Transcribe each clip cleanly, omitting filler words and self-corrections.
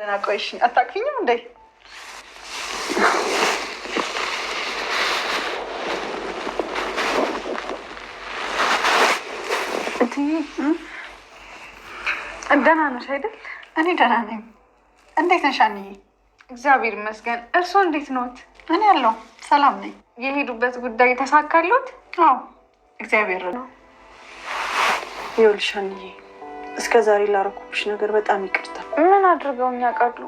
ቆይሽ አታቅፊኝም እንዴ? ደህና ነሽ አይደል? እኔ ደህና ነኝ። እንዴት ነሽ አንዬ? እግዚአብሔር ይመስገን። እርስዎ እንዴት ነዎት? እኔ ያለው ሰላም ነኝ። የሄዱበት ጉዳይ ተሳካሎት? አዎ እግዚአብሔር ነው። ይኸውልሽ አንዬ፣ እስከ ዛሬ ላደረኩብሽ ነገር በጣም ይቅርታ። ምን አድርገውኝ ያውቃሉ?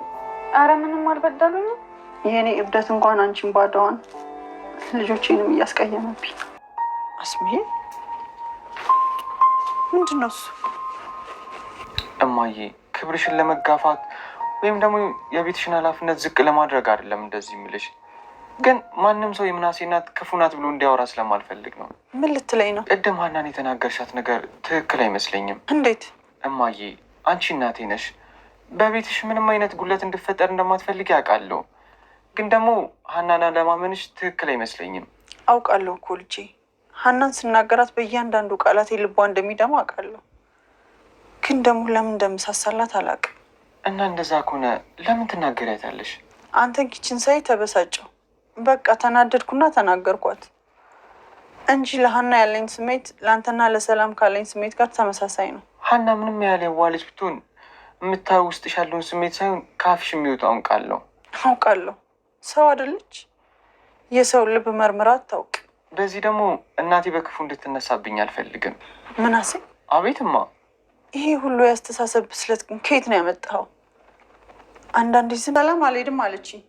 አረ ምንም አልበደሉኝም። የእኔ እብደት እንኳን አንቺን ባዳዋን ልጆቼንም እያስቀየመብኝ። አስሜ ምንድን ነው እሱ? እማዬ ክብርሽን ለመጋፋት ወይም ደግሞ የቤትሽን ኃላፊነት ዝቅ ለማድረግ አይደለም እንደዚህ የምልሽ፣ ግን ማንም ሰው የምናሴ እናት ክፉ ናት ብሎ እንዲያወራ ስለማልፈልግ ነው። ምን ልትለኝ ነው? ቅድም ሀናን የተናገርሻት ነገር ትክክል አይመስለኝም። እንዴት? እማዬ አንቺ እናቴ ነሽ። በቤትሽ ምንም አይነት ጉለት እንድፈጠር እንደማትፈልግ ያውቃለሁ፣ ግን ደግሞ ሀናና ለማመንሽ ትክክል አይመስለኝም። አውቃለሁ እኮ ልጄ፣ ሀናን ስናገራት በእያንዳንዱ ቃላት ልቧ እንደሚደማ አውቃለሁ፣ ግን ደግሞ ለምን እንደምሳሳላት አላውቅም። እና እንደዛ ከሆነ ለምን ትናገሪያታለሽ? አንተን ኪችን ሳይ ተበሳጨው፣ በቃ ተናደድኩና ተናገርኳት እንጂ ለሀና ያለኝ ስሜት ለአንተና ለሰላም ካለኝ ስሜት ጋር ተመሳሳይ ነው። ሀና ምንም ያህል የዋለች ብትሆን የምታየው ውስጥሽ ያለውን ስሜት ሳይሆን ካፍሽ የሚወጣውን ቃል ነው። አውቃለሁ፣ ሰው አይደለች? የሰው ልብ መርምራ አታውቅ። በዚህ ደግሞ እናቴ በክፉ እንድትነሳብኝ አልፈልግም። ምናሴ? አቤትማ። ይሄ ሁሉ ያስተሳሰብ ብስለት ግን ከየት ነው ያመጣኸው? አንዳንዴ ሰላም አልሄድም አለችኝ።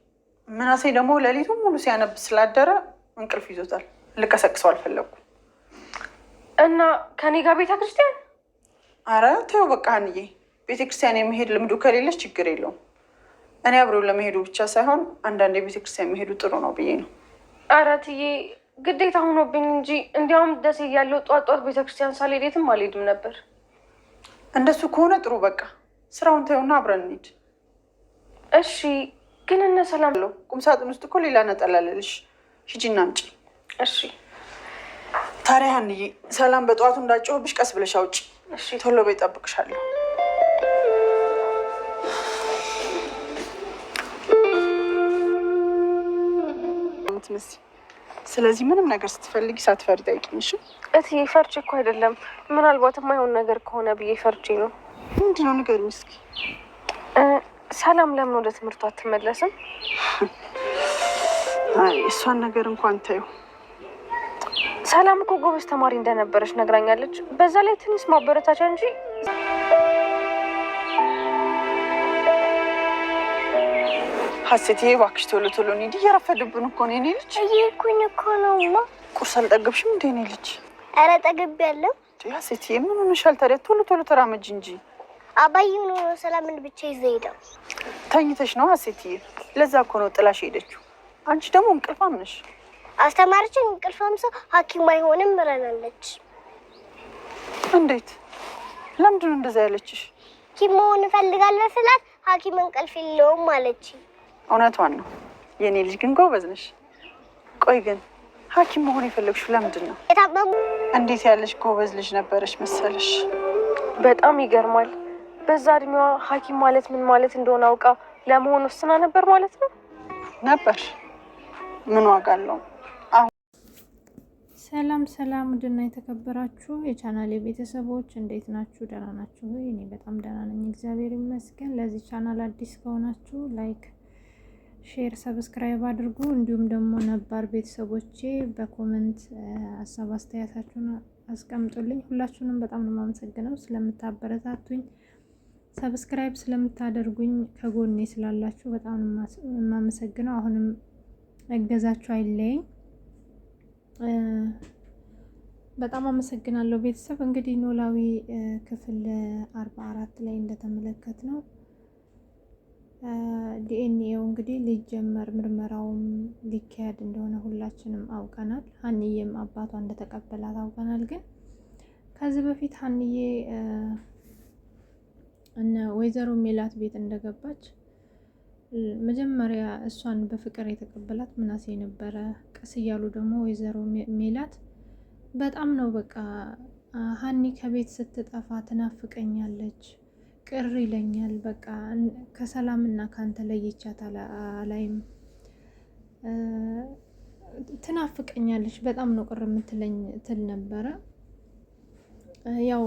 ምናሴ ደግሞ ሌሊቱን ሙሉ ሲያነብ ስላደረ እንቅልፍ ይዞታል። ልቀሰቅሰው አልፈለኩም። እና ከኔ ጋር ቤተክርስቲያን? አረ ተይው በቃ አንዬ፣ ቤተክርስቲያን የመሄድ ልምዱ ከሌለች ችግር የለውም። እኔ አብረው ለመሄዱ ብቻ ሳይሆን አንዳንዴ ቤተክርስቲያን መሄዱ ጥሩ ነው ብዬ ነው። አረ ትዬ ግዴታ ሆኖብኝ እንጂ እንዲያውም ደሴ ያለው ጧት ጧት ቤተክርስቲያን ሳልሄድ የትም አልሄድም ነበር። እንደሱ ከሆነ ጥሩ፣ በቃ ስራውን ተይውና አብረን እንሂድ። እሺ፣ ግን እነ ሰላም ለው ቁምሳጥን ውስጥ እኮ ሌላ ነጠላ አለልሽ፣ ሂጂና አምጪ። እሺ። ታዲያ አንዬ፣ ሰላም በጠዋቱ እንዳጨውብሽ ቀስ ብለሽ አውጪ። እሺ፣ ቶሎ በይ፣ እጠብቅሻለሁ። ስለዚህ ምንም ነገር ስትፈልጊ ሳትፈሪ ጠይቂኝ። እሺ እትዬ፣ ፈርቼ እኮ አይደለም፣ ምናልባት የማይሆን ነገር ከሆነ ብዬ ፈርቼ ነው። ምንድን ነው ንገሪኝ እስኪ። ሰላም ለምን ወደ ትምህርቷ አትመለስም? አይ እሷን ነገር እንኳን ታየው። ሰላም እኮ ጎበዝ ተማሪ እንደነበረች ነግራኛለች። በዛ ላይ ትንሽ ማበረታቻ እንጂ። ሀሴትዬ እባክሽ ቶሎ ቶሎ እንሂድ፣ እየረፈድብን እኮ ነው። የኔ ልጅ እየሄድኩኝ እኮ ነው። ቁርስ አልጠገብሽም እንደ የኔ ልጅ? ኧረ ጠግቤያለሁ። ሀሴትዬ ምን ሆነሻል ታዲያ? ቶሎ ቶሎ ተራመጅ እንጂ። አባዬ ሆኖ ሰላምን ብቻ ይዘው ሄደው። ተኝተሽ ነው ሀሴትዬ? ለዛ እኮ ነው ጥላሽ ሄደችው። አንቺ ደግሞ እንቅልፋም ነሽ። አስተማሪችን እንቅልፋም ሰው ሐኪም አይሆንም ብለናለች። እንዴት? ለምንድን ነው እንደዛ ያለችሽ? ሐኪም መሆን እፈልጋለሁ ስላት ሐኪም እንቅልፍ የለውም አለች። እውነቷን ነው። የኔ ልጅ ግን ጎበዝ ነሽ። ቆይ ግን ሐኪም መሆን የፈለግሽው ለምንድን ነው? የታመሙ እንዴት ያለሽ ጎበዝ ልጅ ነበረሽ መሰለሽ። በጣም ይገርማል። በዛ እድሜዋ ሐኪም ማለት ምን ማለት እንደሆነ አውቃ ለመሆን ወስና ነበር ማለት ነው። ነበር። ምን ዋጋ አለው? ሰላም ሰላም፣ ውድና የተከበራችሁ የቻናሌ ቤተሰቦች እንዴት ናችሁ? ደህና ናችሁ? እኔ በጣም ደህና ነኝ፣ እግዚአብሔር ይመስገን። ለዚህ ቻናል አዲስ ከሆናችሁ ላይክ፣ ሼር፣ ሰብስክራይብ አድርጉ። እንዲሁም ደግሞ ነባር ቤተሰቦቼ በኮመንት ሀሳብ አስተያየታችሁን አስቀምጡልኝ። ሁላችሁንም በጣም ነው የማመሰግነው ስለምታበረታቱኝ፣ ሰብስክራይብ ስለምታደርጉኝ፣ ከጎኔ ስላላችሁ በጣም ነው የማመሰግነው። አሁንም እገዛችሁ አይለየኝ። በጣም አመሰግናለሁ ቤተሰብ። እንግዲህ ኖላዊ ክፍል 44 ላይ እንደተመለከት ነው ዲኤንኤው እንግዲህ ሊጀመር ምርመራውም ሊካሄድ እንደሆነ ሁላችንም አውቀናል። ሀንዬም አባቷ እንደተቀበላት አውቀናል። ግን ከዚህ በፊት ሀንዬ እነ ወይዘሮ ሜላት ቤት እንደገባች መጀመሪያ እሷን በፍቅር የተቀበላት ምናሴ ነበረ። ቀስ እያሉ ደግሞ ወይዘሮ ሜላት በጣም ነው በቃ ሀኒ ከቤት ስትጠፋ ትናፍቀኛለች፣ ቅር ይለኛል። በቃ ከሰላምና ካንተ ለይቻት አላይም። ትናፍቀኛለች በጣም ነው ቅር የምትለኝ ትል ነበረ። ያው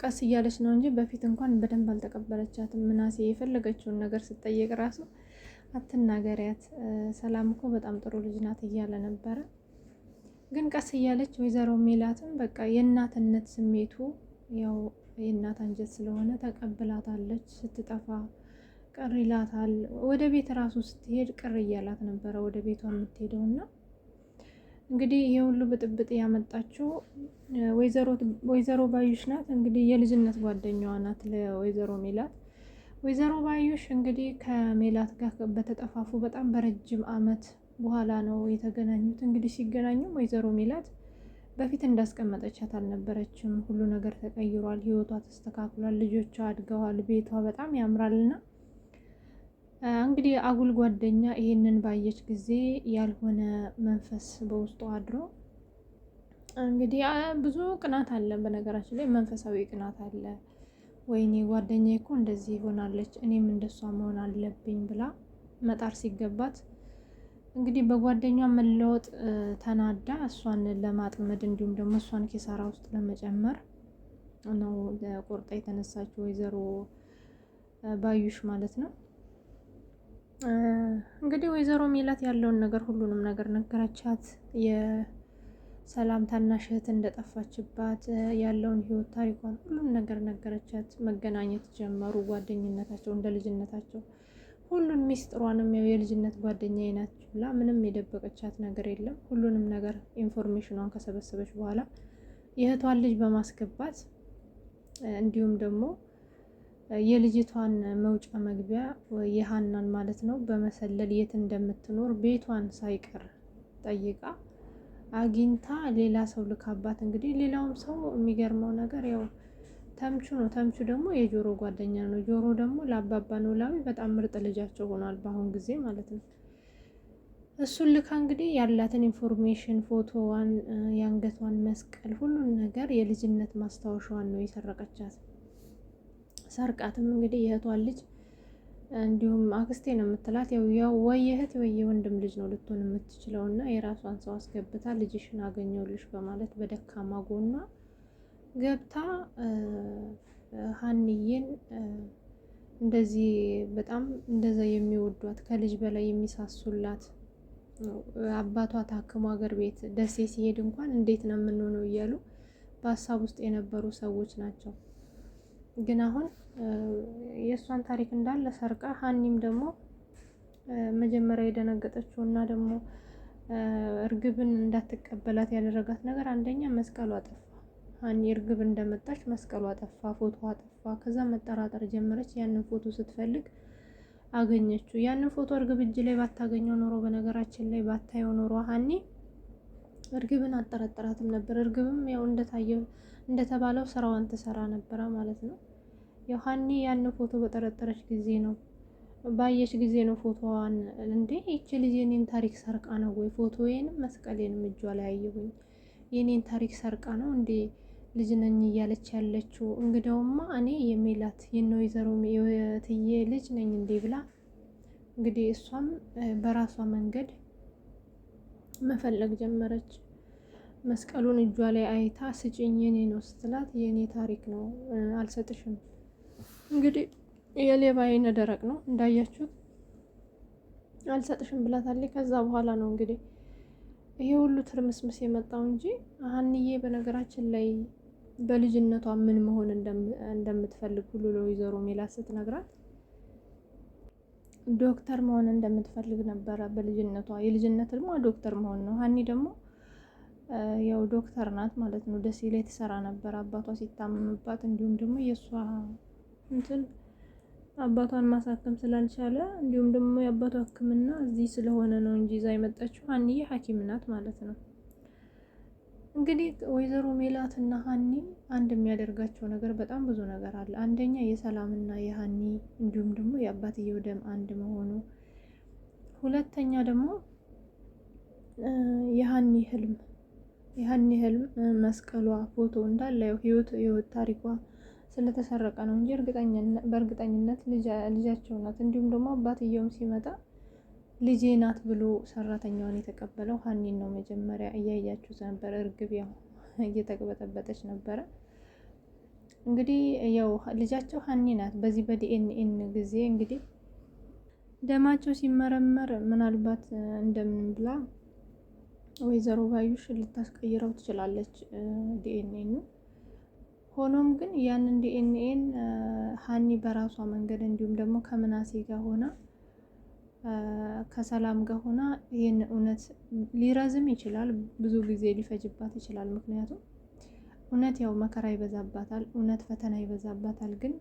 ቀስ እያለች ነው እንጂ በፊት እንኳን በደንብ አልተቀበለቻትም። ምናሴ የፈለገችውን ነገር ስትጠየቅ ራሱ አትናገሪያት፣ ሰላም እኮ በጣም ጥሩ ልጅ ናት እያለ ነበረ። ግን ቀስ እያለች ወይዘሮ ሜላትም በቃ የእናትነት ስሜቱ ያው የእናት አንጀት ስለሆነ ተቀብላታለች። ስትጠፋ ቅር ይላታል። ወደ ቤት ራሱ ስትሄድ ቅር እያላት ነበረ ወደ ቤቷ የምትሄደውና እንግዲህ ይሄ ሁሉ ብጥብጥ ያመጣችው ወይዘሮ ባዩሽ ናት። እንግዲህ የልጅነት ጓደኛዋ ናት ለወይዘሮ ሜላት። ወይዘሮ ባዩሽ እንግዲህ ከሜላት ጋር በተጠፋፉ በጣም በረጅም አመት በኋላ ነው የተገናኙት። እንግዲህ ሲገናኙም ወይዘሮ ሜላት በፊት እንዳስቀመጠቻት አልነበረችም። ሁሉ ነገር ተቀይሯል። ህይወቷ ተስተካክሏል። ልጆቿ አድገዋል። ቤቷ በጣም ያምራልና እንግዲህ አጉል ጓደኛ ይሄንን ባየች ጊዜ ያልሆነ መንፈስ በውስጡ አድሮ እንግዲህ ብዙ ቅናት አለ። በነገራችን ላይ መንፈሳዊ ቅናት አለ። ወይኔ ጓደኛዬ እኮ እንደዚህ ሆናለች፣ እኔም እንደሷ መሆን አለብኝ ብላ መጣር ሲገባት እንግዲህ በጓደኛ መለወጥ ተናዳ እሷን ለማጥመድ እንዲሁም ደግሞ እሷን ኪሳራ ውስጥ ለመጨመር ነው ቆርጣ የተነሳችው ወይዘሮ ባዩሽ ማለት ነው። እንግዲህ ወይዘሮ ሜላት ያለውን ነገር ሁሉንም ነገር ነገረቻት። የሰላም ታናሽ እህት እንደጠፋችባት ያለውን ህይወት ታሪኳን ሁሉም ነገር ነገረቻት። መገናኘት ጀመሩ። ጓደኝነታቸው እንደ ልጅነታቸው ሁሉን ሚስጥሯንም ያው የልጅነት ጓደኛዬ ናት ብላ ምንም የደበቀቻት ነገር የለም። ሁሉንም ነገር ኢንፎርሜሽኗን ከሰበሰበች በኋላ የእህቷን ልጅ በማስገባት እንዲሁም ደግሞ የልጅቷን መውጫ መግቢያ የሀናን ማለት ነው በመሰለል የት እንደምትኖር ቤቷን ሳይቀር ጠይቃ አግኝታ ሌላ ሰው ልካባት እንግዲህ ሌላውም ሰው የሚገርመው ነገር ያው ተምቹ ነው። ተምቹ ደግሞ የጆሮ ጓደኛ ነው። ጆሮ ደግሞ ለአባባ ኖላዊ በጣም ምርጥ ልጃቸው ሆኗል በአሁን ጊዜ ማለት ነው። እሱን ልካ እንግዲህ ያላትን ኢንፎርሜሽን ፎቶዋን፣ የአንገቷን መስቀል፣ ሁሉን ነገር የልጅነት ማስታወሻዋን ነው የሰረቀቻት። ሰርቃትም እንግዲህ የእህቷን ልጅ እንዲሁም አክስቴ ነው የምትላት ያው ወይ እህት ወይ የወንድም ልጅ ነው ልትሆን የምትችለው እና የራሷን ሰው አስገብታ ልጅሽን አገኘሁልሽ በማለት በደካማ ጎኗ ገብታ ሀንዬን እንደዚህ በጣም እንደዛ የሚወዷት ከልጅ በላይ የሚሳሱላት አባቷ ታክሞ ሀገር ቤት ደሴ ሲሄድ እንኳን እንዴት ነው የምንሆነው እያሉ በሀሳብ ውስጥ የነበሩ ሰዎች ናቸው። ግን አሁን የእሷን ታሪክ እንዳለ ሰርቃ ሀኒም ደግሞ መጀመሪያ የደነገጠችው እና ደግሞ እርግብን እንዳትቀበላት ያደረጋት ነገር አንደኛ መስቀሏ ጠፋ። ሀኒ እርግብ እንደመጣች መስቀሏ ጠፋ፣ ፎቶዋ ጠፋ። ከዛ መጠራጠር ጀመረች። ያንን ፎቶ ስትፈልግ አገኘችው። ያንን ፎቶ እርግብ እጅ ላይ ባታገኘው ኖሮ በነገራችን ላይ ባታየው ኖሮ ሀኒ እርግብን አጠረጠራትም ነበር። እርግብም ያው እንደተባለው ስራዋን ትሰራ ነበረ ማለት ነው። ያው ሀኒ ያን ፎቶ በጠረጠረች ጊዜ ነው ባየች ጊዜ ነው ፎቶዋን እንዴ ይቺ ልጅ የኔን ታሪክ ሰርቃ ነው ወይ ፎቶዬንም መስቀሌንም እጇ ላይ አየሁኝ የኔን ታሪክ ሰርቃ ነው እንዴ ልጅ ነኝ እያለች ያለችው እንግዲያውማ እኔ የሜላት የወይዘሮ የትዬ ልጅ ነኝ እንዴ ብላ እንግዲህ እሷም በራሷ መንገድ መፈለግ ጀመረች። መስቀሉን እጇ ላይ አይታ ስጭኝ የኔ ነው ስትላት የኔ ታሪክ ነው አልሰጥሽም። እንግዲህ የሌባ አይነ ደረቅ ነው እንዳያችሁት አልሰጥሽም ብላታለች። ከዛ በኋላ ነው እንግዲህ ይሄ ሁሉ ትርምስምስ የመጣው እንጂ ሀንዬ በነገራችን ላይ በልጅነቷ ምን መሆን እንደምትፈልግ ሁሉ ለወይዘሮ ሜላት ስትነግራት ዶክተር መሆን እንደምትፈልግ ነበረ በልጅነቷ። የልጅነት ደግሞ ዶክተር መሆን ነው። ሀኒ ደግሞ ያው ዶክተር ናት ማለት ነው። ደሴ ላይ ትሰራ ነበር አባቷ ሲታመምባት፣ እንዲሁም ደግሞ የእሷ እንትን አባቷን ማሳከም ስላልቻለ እንዲሁም ደግሞ የአባቷ ሕክምና እዚህ ስለሆነ ነው እንጂ እዛ የመጣችው ሀኒዬ ሐኪም ናት ማለት ነው። እንግዲህ ወይዘሮ ሜላት እና ሀኒ አንድ የሚያደርጋቸው ነገር በጣም ብዙ ነገር አለ። አንደኛ የሰላምና የሀኒ እንዲሁም ደግሞ የአባትየው ደም አንድ መሆኑ፣ ሁለተኛ ደግሞ የሀኒ ህልም መስቀሏ ፎቶ እንዳለ ህይወት ታሪኳ ስለተሰረቀ ነው እንጂ በእርግጠኝነት ልጃቸው ናት። እንዲሁም ደግሞ አባትየውም ሲመጣ ልጄ ናት ብሎ ሰራተኛውን የተቀበለው ሀኒን ነው። መጀመሪያ እያያችሁት ነበር። እርግብ ያው እየተቅበጠበጠች ነበረ። እንግዲህ ያው ልጃቸው ሀኒ ናት። በዚህ በዲኤንኤን ጊዜ እንግዲህ ደማቸው ሲመረመር ምናልባት እንደምን ብላ ወይዘሮ ባዩሽ ልታስቀይረው ትችላለች ዲኤንኤን። ሆኖም ግን ያንን ዲኤንኤን ሀኒ በራሷ መንገድ እንዲሁም ደግሞ ከምናሴ ጋር ሆና ከሰላም ጋር ሆና ይህን እውነት ሊረዝም ይችላል፣ ብዙ ጊዜ ሊፈጅባት ይችላል። ምክንያቱም እውነት ያው መከራ ይበዛባታል፣ እውነት ፈተና ይበዛባታል። ግን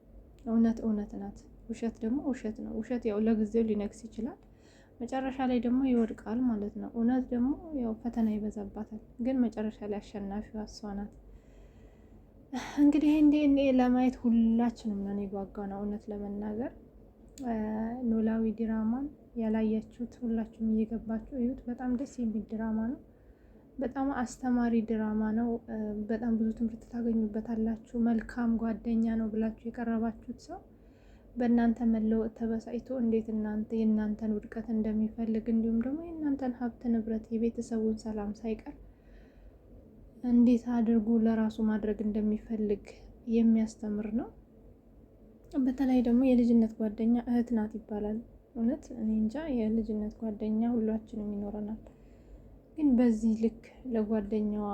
እውነት እውነት ናት፣ ውሸት ደግሞ ውሸት ነው። ውሸት ያው ለጊዜው ሊነግስ ይችላል፣ መጨረሻ ላይ ደግሞ ይወድቃል ማለት ነው። እውነት ደግሞ ያው ፈተና ይበዛባታል፣ ግን መጨረሻ ላይ አሸናፊዋ እሷ ናት። እንግዲህ እንዴ ለማየት ሁላችንም ነን የጓጓ ነው። እውነት ለመናገር ኖላዊ ድራማን ያላያችሁት ሁላችሁም እየገባችሁ እዩት። በጣም ደስ የሚል ድራማ ነው። በጣም አስተማሪ ድራማ ነው። በጣም ብዙ ትምህርት ታገኙበታላችሁ። መልካም ጓደኛ ነው ብላችሁ የቀረባችሁት ሰው በእናንተ መለወጥ ተበሳጭቶ እንዴት የእናንተን ውድቀት እንደሚፈልግ እንዲሁም ደግሞ የእናንተን ሀብት ንብረት የቤተሰቡን ሰላም ሳይቀር እንዴት አድርጎ ለራሱ ማድረግ እንደሚፈልግ የሚያስተምር ነው። በተለይ ደግሞ የልጅነት ጓደኛ እህት ናት ይባላል። እውነት እኔ እንጃ፣ የልጅነት ጓደኛ ሁላችንም ይኖረናል። ግን በዚህ ልክ ለጓደኛዋ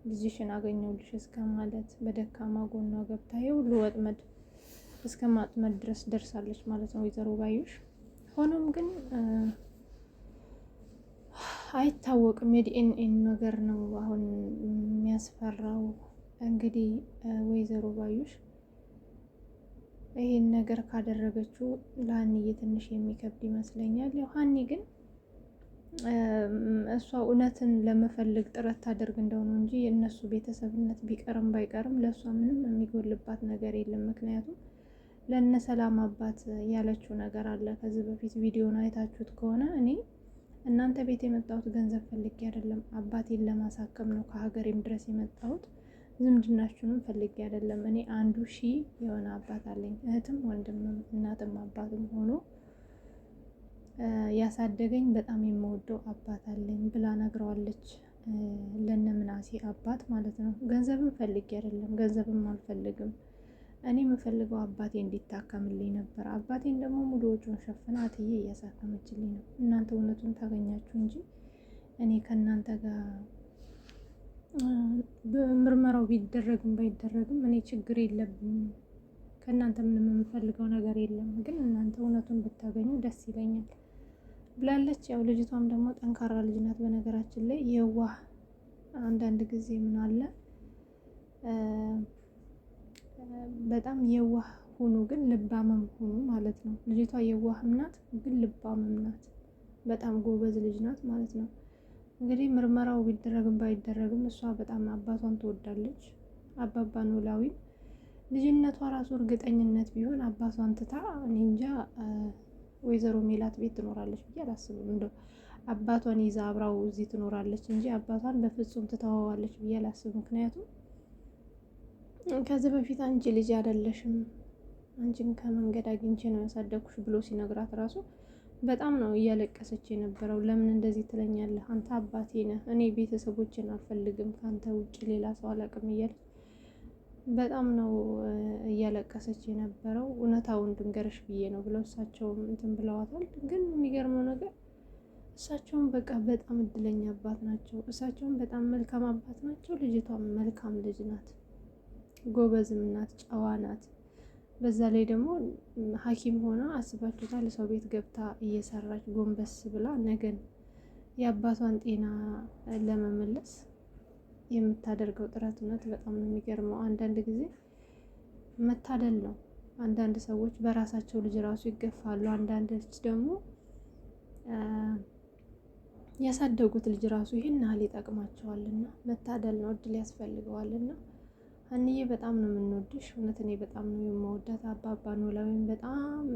ልጅሽን አገኘሁልሽ እስከ ማለት በደካማ ጎኗ ገብታ የሁሉ ወጥመድ እስከ ማጥመድ ድረስ ደርሳለች ማለት ነው ወይዘሮ ባዩሽ። ሆኖም ግን አይታወቅም፣ የዲኤንኤን ነገር ነው አሁን የሚያስፈራው። እንግዲህ ወይዘሮ ባዩሽ ይሄን ነገር ካደረገችው ለሀኒዬ ትንሽ የሚከብድ ይመስለኛል። ያው ሀኒ ግን እሷ እውነትን ለመፈለግ ጥረት ታደርግ እንደሆነ እንጂ የእነሱ ቤተሰብነት ቢቀርም ባይቀርም ለእሷ ምንም የሚጎልባት ነገር የለም። ምክንያቱም ለእነ ሰላም አባት ያለችው ነገር አለ። ከዚህ በፊት ቪዲዮን አይታችሁት ከሆነ እኔ እናንተ ቤት የመጣሁት ገንዘብ ፈልጌ አይደለም፣ አባቴን ለማሳከም ነው ከሀገሬም ድረስ የመጣሁት። ዝምድናችሁንም ፈልጌ አይደለም። እኔ 1000 የሆነ አባት አለኝ፣ እህትም ወንድምም እናትም አባትም ሆኖ ያሳደገኝ በጣም የምወደው አባት አለኝ ብላ ነግረዋለች። ለነ ምናሴ አባት ማለት ነው። ገንዘብም ፈልጌ አይደለም፣ ገንዘብም አልፈልግም። እኔ የምፈልገው አባቴ እንዲታከምልኝ ነበር። አባቴን ደግሞ ሙሉ ወጪውን ሸፍና እትዬ እያሳከመችልኝ ነው። እናንተ እውነቱን ታገኛችሁ እንጂ እኔ ከእናንተ ጋር ምርመራው ቢደረግም ባይደረግም እኔ ችግር የለብኝም። ከእናንተ ምንም የምፈልገው ነገር የለም። ግን እናንተ እውነቱን ብታገኙ ደስ ይለኛል ብላለች። ያው ልጅቷም ደግሞ ጠንካራ ልጅ ናት። በነገራችን ላይ የዋህ አንዳንድ ጊዜ ምን አለ በጣም የዋህ ሁኑ፣ ግን ልባምም ሁኑ ማለት ነው። ልጅቷ የዋህም ናት፣ ግን ልባምም ናት። በጣም ጎበዝ ልጅ ናት ማለት ነው። እንግዲህ ምርመራው ቢደረግም ባይደረግም እሷ በጣም አባቷን ትወዳለች። አባባ ኖላዊን ልጅነቷ ራሱ እርግጠኝነት ቢሆን አባቷን ትታ እኔ እንጃ ወይዘሮ ሜላት ቤት ትኖራለች ብዬ አላስብም። እንደው አባቷን ይዛ አብራው እዚህ ትኖራለች እንጂ አባቷን በፍጹም ትተዋዋለች ብዬ አላስብም። ምክንያቱም ከዚህ በፊት አንቺ ልጅ አይደለሽም፣ አንቺን ከመንገድ አግኝቼ ነው ያሳደግኩሽ ብሎ ሲነግራት ራሱ በጣም ነው እያለቀሰች የነበረው። ለምን እንደዚህ ትለኛለህ? አንተ አባቴ ነህ፣ እኔ ቤተሰቦችን አልፈልግም፣ ከአንተ ውጭ ሌላ ሰው አላውቅም እያለች በጣም ነው እያለቀሰች የነበረው። እውነታውን ድንገርሽ ብዬ ነው ብለው እሳቸውም እንትን ብለዋታል። ግን የሚገርመው ነገር እሳቸውም በቃ በጣም እድለኛ አባት ናቸው። እሳቸውም በጣም መልካም አባት ናቸው። ልጅቷም መልካም ልጅ ናት፣ ጎበዝም ናት፣ ጨዋ ናት። በዛ ላይ ደግሞ ሐኪም ሆና አስባችሁታል፣ ሰው ቤት ገብታ እየሰራች ጎንበስ ብላ ነገን የአባቷን ጤና ለመመለስ የምታደርገው ጥረት እውነት በጣም ነው የሚገርመው። አንዳንድ ጊዜ መታደል ነው። አንዳንድ ሰዎች በራሳቸው ልጅ ራሱ ይገፋሉ። አንዳንዶች ደግሞ ያሳደጉት ልጅ ራሱ ይህን ያህል ይጠቅማቸዋልና መታደል ነው፣ እድል ያስፈልገዋልና ሀኒዬ በጣም ነው የምንወድሽ። እውነት እኔ በጣም ነው የምወዳት። አባባ ኖላዊም በጣም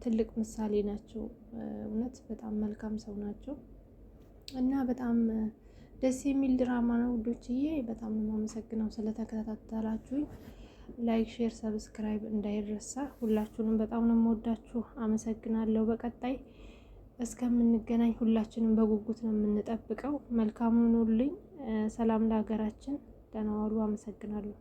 ትልቅ ምሳሌ ናቸው። እውነት በጣም መልካም ሰው ናቸው እና በጣም ደስ የሚል ድራማ ነው ውዶችዬ። በጣም ነው የማመሰግነው ስለተከታተላችሁኝ። ላይክ፣ ሼር፣ ሰብስክራይብ እንዳይረሳ። ሁላችሁንም በጣም ነው የምወዳችሁ። አመሰግናለሁ። በቀጣይ እስከምንገናኝ ሁላችንም በጉጉት ነው የምንጠብቀው። መልካም ሁኑልኝ። ሰላም ለሀገራችን። ደህና ዋሉ። አመሰግናለሁ።